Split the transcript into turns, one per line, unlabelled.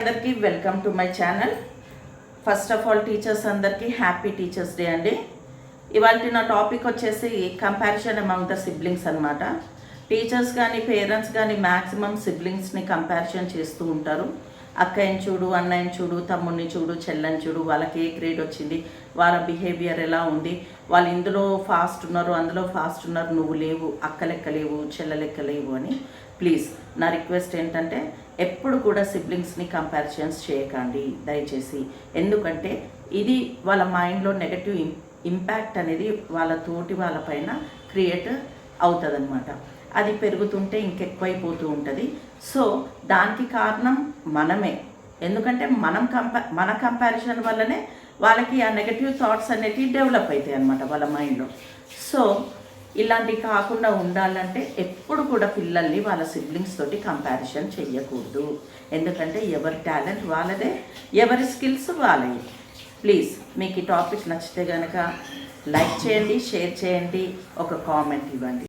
అందరికీ welcome to my channel. First of all teachers అందరికీ happy teachers day అండి. ఇవాళ నా టాపిక్ వచ్చేసి కంపారిజన్ అమంగ్ ద సిబ్లింగ్స్ అనమాట. టీచర్స్ కానీ పేరెంట్స్ కానీ మ్యాక్సిమం సిబ్లింగ్స్ని కంపారిజన్ చేస్తూ ఉంటారు. అక్కయ్యని చూడు, అన్నయ్యని చూడు, తమ్ముడిని చూడు, చెల్లని చూడు, వాళ్ళకి ఏ గ్రేడ్ వచ్చింది, వాళ్ళ బిహేవియర్ ఎలా ఉంది, వాళ్ళు ఇందులో ఫాస్ట్ ఉన్నారు, అందులో ఫాస్ట్ ఉన్నారు, నువ్వు లేవు, అక్క లెక్క లేవు, చెల్ల లెక్క లేవు అని. ప్లీజ్ నా రిక్వెస్ట్ ఏంటంటే ఎప్పుడు కూడా సిబ్లింగ్స్ని కంపారిజన్స్ చేయకండి దయచేసి. ఎందుకంటే ఇది వాళ్ళ మైండ్లో నెగటివ్ ఇంపాక్ట్ అనేది వాళ్ళ తోటి వాళ్ళపైన క్రియేట్ అవుతుందన్నమాట. అది పెరుగుతుంటే ఇంకెక్కువైపోతూ ఉంటుంది. సో దానికి కారణం మనమే. ఎందుకంటే మన కంపారిజన్ వల్లనే వాళ్ళకి ఆ నెగటివ్ థాట్స్ అనేవి డెవలప్ అవుతాయి అన్నమాట వాళ్ళ మైండ్లో. సో ఇలాంటివి కాకుండా ఉండాలంటే ఎప్పుడు కూడా పిల్లల్ని వాళ్ళ సిబ్లింగ్స్ తోటి కంపారిజన్ చెయ్యకూడదు. ఎందుకంటే ఎవరి టాలెంట్ వాళ్ళదే, ఎవరి స్కిల్స్ వాళ్ళవి. ప్లీజ్ మీకు ఈ టాపిక్ నచ్చితే కనుక లైక్ చేయండి, షేర్ చేయండి, ఒక కామెంట్ ఇవ్వండి.